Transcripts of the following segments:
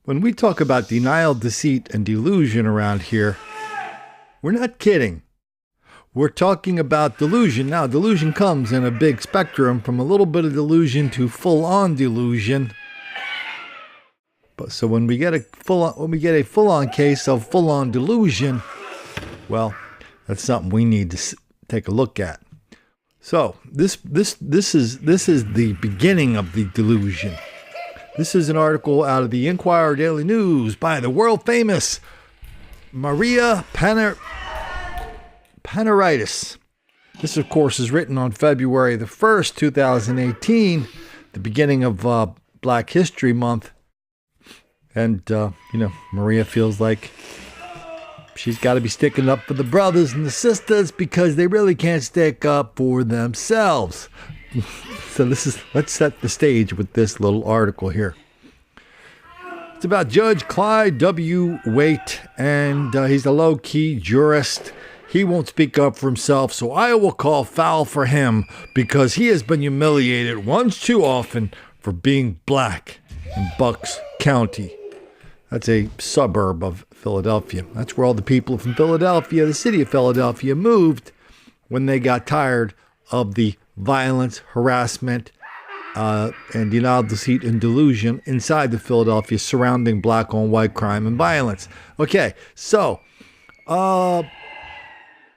When we talk about denial, deceit, and delusion around here, we're not kidding. We're talking about delusion. Now, delusion comes in a big spectrum from a little bit of delusion to full-on delusion. But so when we get a full-on case of full-on delusion, well, that's something we need to take a look at. So this is the beginning of the delusion. This is an article out of the Inquirer Daily News by the world famous Maria Panaritis. This, of course, is written on February the 1st, 2018, the beginning of Black History Month. And, Maria feels like she's got to be sticking up for the brothers and the sisters because they really can't stick up for themselves. So let's set the stage with this little article here. It's about Judge Clyde W. Waite, and he's a low-key jurist. He won't speak up for himself, so I will call foul for him because he has been humiliated once too often for being black in Bucks County. That's a suburb of Philadelphia. That's where all the people from Philadelphia, the city of Philadelphia, moved when they got tired of the violence, harassment, and denial, deceit, and delusion inside the Philadelphia surrounding black-on-white crime and violence. Okay, so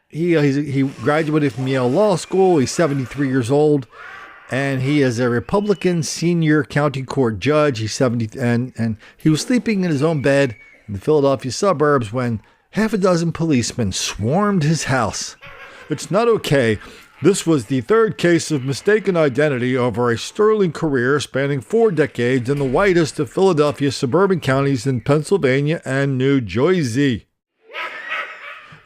he graduated from Yale Law School. He's 73 years old, and he is a Republican senior county court judge. He's 70, and he was sleeping in his own bed in the Philadelphia suburbs when half a dozen policemen swarmed his house. It's not okay. This was the third case of mistaken identity over a sterling career spanning 4 decades in the whitest of Philadelphia's suburban counties in Pennsylvania and New Jersey.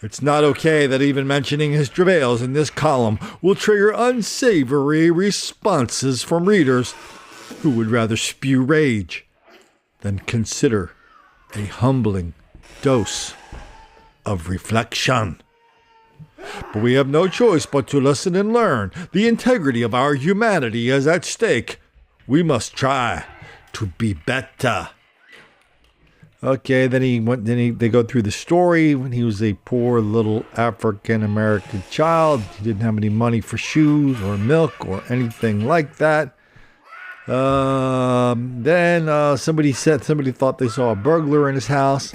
It's not okay that even mentioning his travails in this column will trigger unsavory responses from readers who would rather spew rage than consider a humbling dose of reflection. But we have no choice but to listen and learn. The integrity of our humanity is at stake. We must try to be better. Okay, then they go through the story when he was a poor little African-American child. He didn't have any money for shoes or milk or anything like that. Then somebody thought they saw a burglar in his house,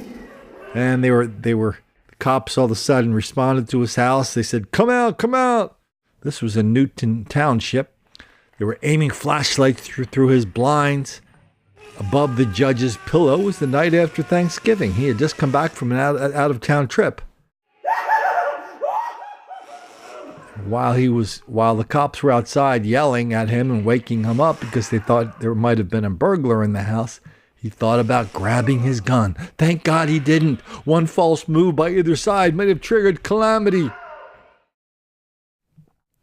and the cops all of a sudden responded to his house. They said, "Come out, come out." This was in Newton Township. They were aiming flashlights through his blinds. Above the judge's pillow was the night after Thanksgiving. He had just come back from an out-of-town trip. While the cops were outside yelling at him and waking him up because they thought there might have been a burglar in the house, he thought about grabbing his gun. Thank God he didn't. One false move by either side might have triggered calamity.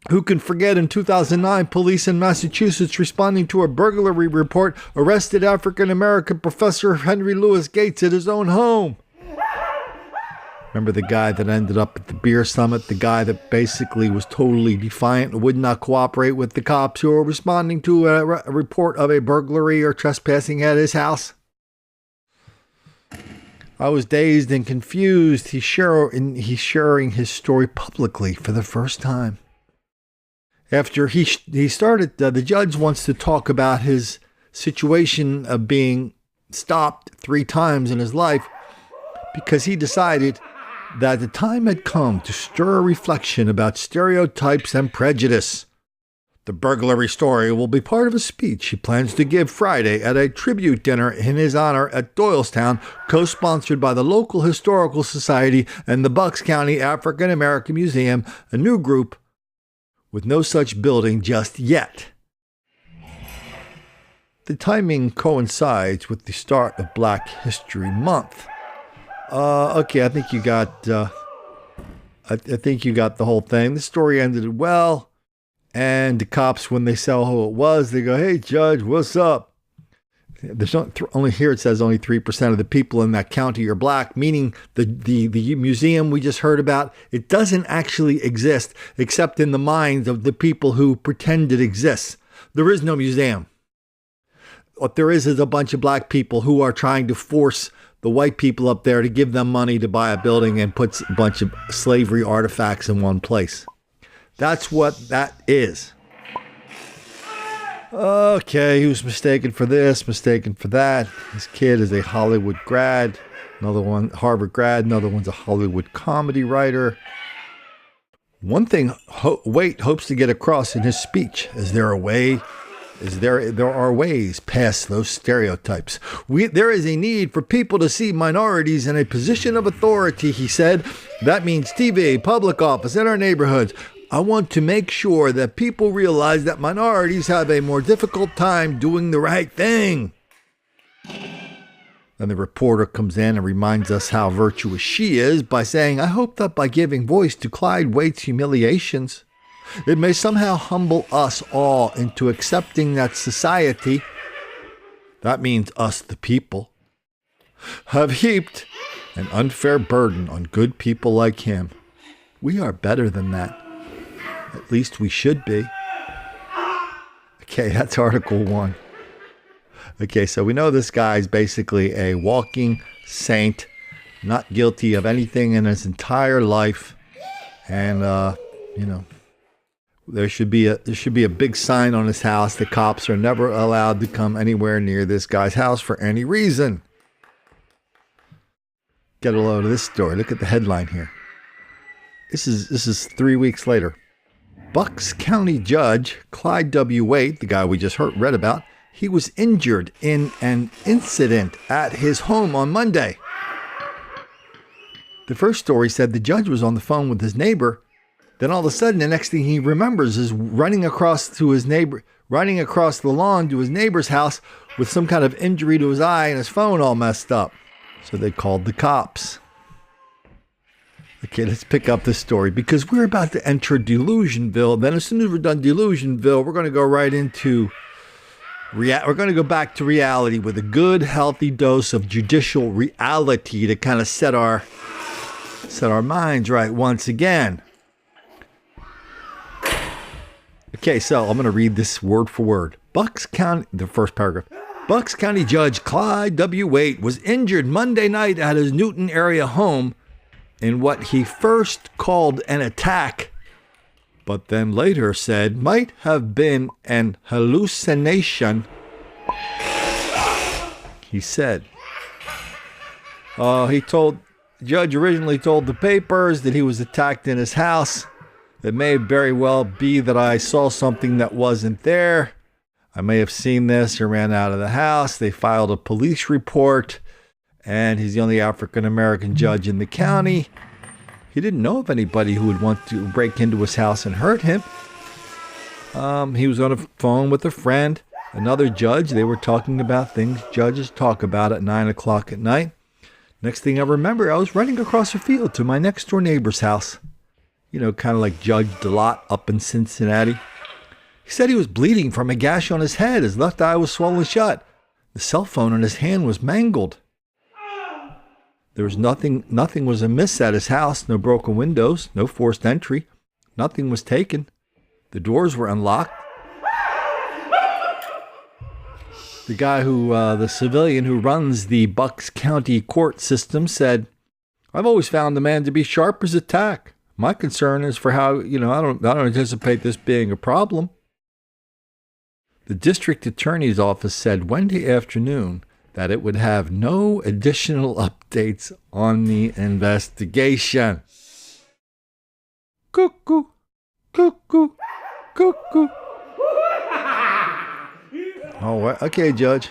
Who can forget in 2009, police in Massachusetts responding to a burglary report arrested African-American Professor Henry Louis Gates at his own home? Remember the guy that ended up at the beer summit? The guy that basically was totally defiant and would not cooperate with the cops who were responding to a report of a burglary or trespassing at his house? I was dazed and confused. He's sharing his story publicly for the first time. After he started, the judge wants to talk about his situation of being stopped 3 times in his life because he decided that the time had come to stir a reflection about stereotypes and prejudice. The burglary story will be part of a speech he plans to give Friday at a tribute dinner in his honor at Doylestown, co-sponsored by the local historical society and the Bucks County African American Museum, a new group with no such building just yet. The timing coincides with the start of Black History Month. Okay, I think you got the whole thing. The story ended well, and the cops, when they saw who it was, they go, "Hey, Judge, what's up?" There's only here it says only 3% of the people in that county are black, meaning the museum we just heard about, it doesn't actually exist except in the minds of the people who pretend it exists. There is no museum. what there is a bunch of black people who are trying to force the white people up there to give them money to buy a building and put a bunch of slavery artifacts in one place. That's what that is. Okay, he was mistaken for this, mistaken for that. This kid is a Hollywood grad. Another one, Harvard grad. Another one's a Hollywood comedy writer. One thing Waite hopes to get across in his speech is there are ways past those stereotypes. There is a need for people to see minorities in a position of authority, he said. That means TV, public office, in our neighborhoods. I want to make sure that people realize that minorities have a more difficult time doing the right thing. Then the reporter comes in and reminds us how virtuous she is by saying, I hope that by giving voice to Clyde Waite's humiliations, it may somehow humble us all into accepting that society, that means us the people, have heaped an unfair burden on good people like him. We are better than that. At least we should be. Okay, that's Article 1. Okay, so we know this guy's basically a walking saint, not guilty of anything in his entire life. And, there should be a big sign on his house. The cops are never allowed to come anywhere near this guy's house for any reason. Get a load of this story. Look at the headline here. This is 3 weeks later. Bucks County Judge Clyde W. Waite, the guy we just read about, he was injured in an incident at his home on Monday. The first story said the judge was on the phone with his neighbor. Then all of a sudden, the next thing he remembers is running across the lawn to his neighbor's house with some kind of injury to his eye and his phone all messed up. So they called the cops. Okay, let's pick up this story because we're about to enter Delusionville. Then as soon as we're done Delusionville, we're going to go right into we're going to go back to reality with a good, healthy dose of judicial reality to kind of set our minds right once again. Okay, so I'm going to read this word for word. Bucks County, the first paragraph. Bucks County Judge Clyde W. Waite was injured Monday night at his Newton area home in what he first called an attack, but then later said might have been an hallucination. He said. The judge originally told the papers that he was attacked in his house. It may very well be that I saw something that wasn't there. I may have seen this or ran out of the house. They filed a police report, and he's the only African-American judge in the county. He didn't know of anybody who would want to break into his house and hurt him. He was on a phone with a friend, another judge. They were talking about things judges talk about at 9 o'clock at night. Next thing I remember, I was running across a field to my next door neighbor's house. Kind of like Judge DeLotte up in Cincinnati. He said he was bleeding from a gash on his head. His left eye was swollen shut. The cell phone in his hand was mangled. There was nothing was amiss at his house. No broken windows, no forced entry. Nothing was taken. The doors were unlocked. The civilian who runs the Bucks County court system said, I've always found the man to be sharp as a tack. My concern is for how, I don't anticipate this being a problem. The district attorney's office said Wednesday afternoon that it would have no additional updates on the investigation. Cuckoo, cuckoo, cuckoo. Oh, okay, Judge.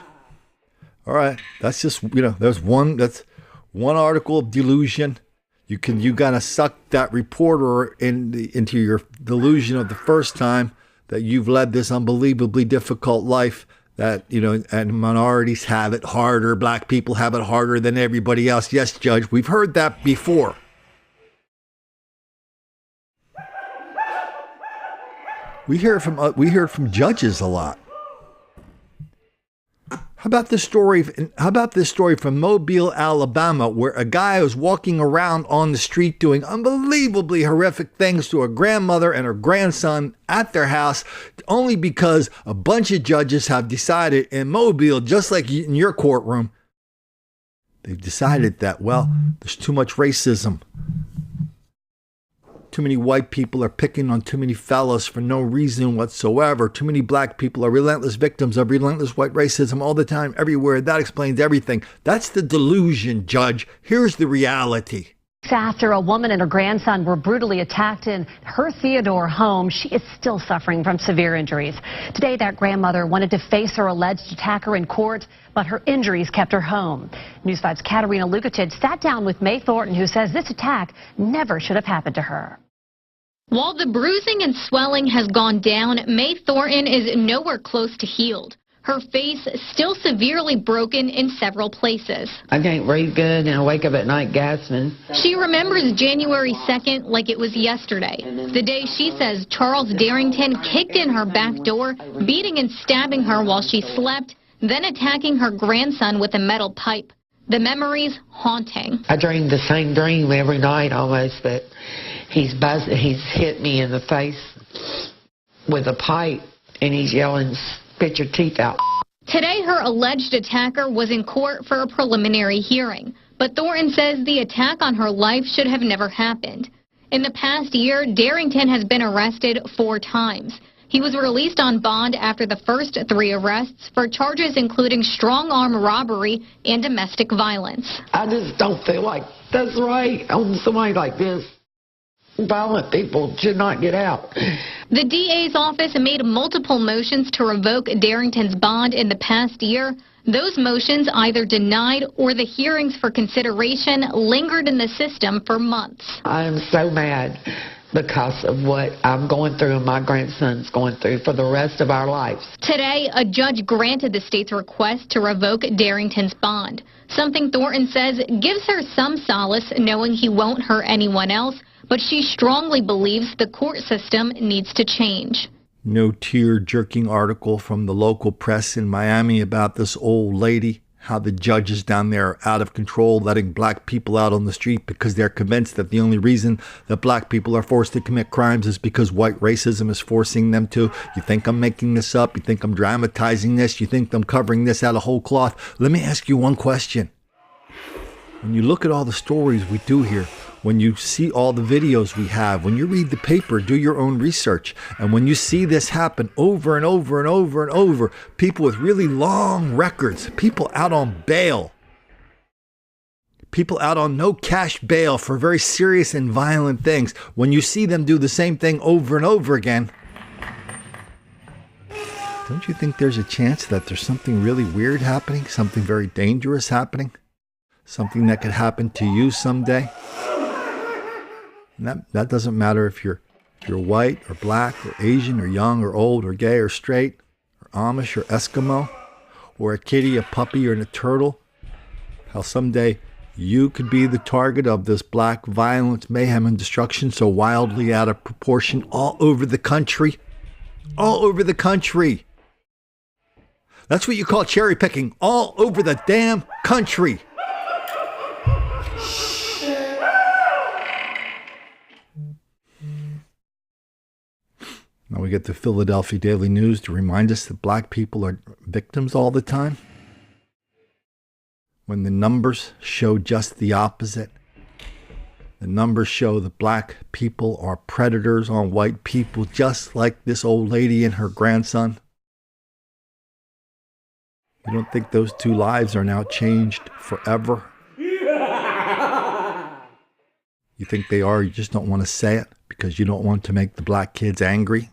All right, that's just that's one article of delusion. You gotta suck that reporter into your delusion of the first time that you've led this unbelievably difficult life. That and minorities have it harder. Black people have it harder than everybody else. Yes, Judge, we've heard that before. We hear it from judges a lot. How about this story? How about this story from Mobile, Alabama, where a guy was walking around on the street doing unbelievably horrific things to a grandmother and her grandson at their house, only because a bunch of judges have decided in Mobile, just like in your courtroom, they've decided that, well, there's too much racism. Too many white people are picking on too many fellas for no reason whatsoever. Too many black people are relentless victims of relentless white racism all the time, everywhere. That explains everything. That's the delusion, Judge. Here's the reality. After a woman and her grandson were brutally attacked in her Theodore home, she is still suffering from severe injuries. Today, that grandmother wanted to face her alleged attacker in court, but her injuries kept her home. News 5's Katerina Lukacic sat down with May Thornton, who says this attack never should have happened to her. While the bruising and swelling has gone down, May Thornton is nowhere close to healed. Her face still severely broken in several places. I can't breathe good and I wake up at night gasping. She remembers January 2nd like it was yesterday. The day she says Charles Darrington kicked in her back door, beating and stabbing her while she slept, then attacking her grandson with a metal pipe. The memories haunting. I dream the same dream every night almost, that he's hit me in the face with a pipe and he's yelling, "Spit your teeth out." Today, her alleged attacker was in court for a preliminary hearing, but Thornton says the attack on her life should have never happened. In the past year, Darrington has been arrested 4 times. He was released on bond after the first 3 arrests for charges including strong-arm robbery and domestic violence. I just don't feel like that's right on somebody like this. Violent people should not get out. The DA's office made multiple motions to revoke Darrington's bond in the past year. Those motions either denied or the hearings for consideration lingered in the system for months. I am so mad because of what I'm going through and my grandson's going through for the rest of our lives. Today, a judge granted the state's request to revoke Darrington's bond, something Thornton says gives her some solace knowing he won't hurt anyone else, but she strongly believes the court system needs to change. No tear-jerking article from the local press in Miami about this old lady, how the judges down there are out of control, letting black people out on the street because they're convinced that the only reason that black people are forced to commit crimes is because white racism is forcing them to. You think I'm making this up? You think I'm dramatizing this? You think I'm covering this out of whole cloth? Let me ask you one question. When you look at all the stories we do here, when you see all the videos we have, when you read the paper, do your own research, and when you see this happen over and over and over and over, people with really long records, people out on bail, people out on no cash bail for very serious and violent things, when you see them do the same thing over and over again, don't you think there's a chance that there's something really weird happening, something very dangerous happening, something that could happen to you someday? And that doesn't matter if you're white or black or Asian or young or old or gay or straight or Amish or Eskimo or a kitty, a puppy, or a turtle. How someday you could be the target of this black violence, mayhem, and destruction so wildly out of proportion all over the country. All over the country. That's what you call cherry picking. All over the damn country. Now we get the Philadelphia Daily News to remind us that black people are victims all the time, when the numbers show just the opposite. The numbers show that black people are predators on white people, just like this old lady and her grandson. You don't think those 2 lives are now changed forever? You think they are, you just don't want to say it because you don't want to make the black kids angry?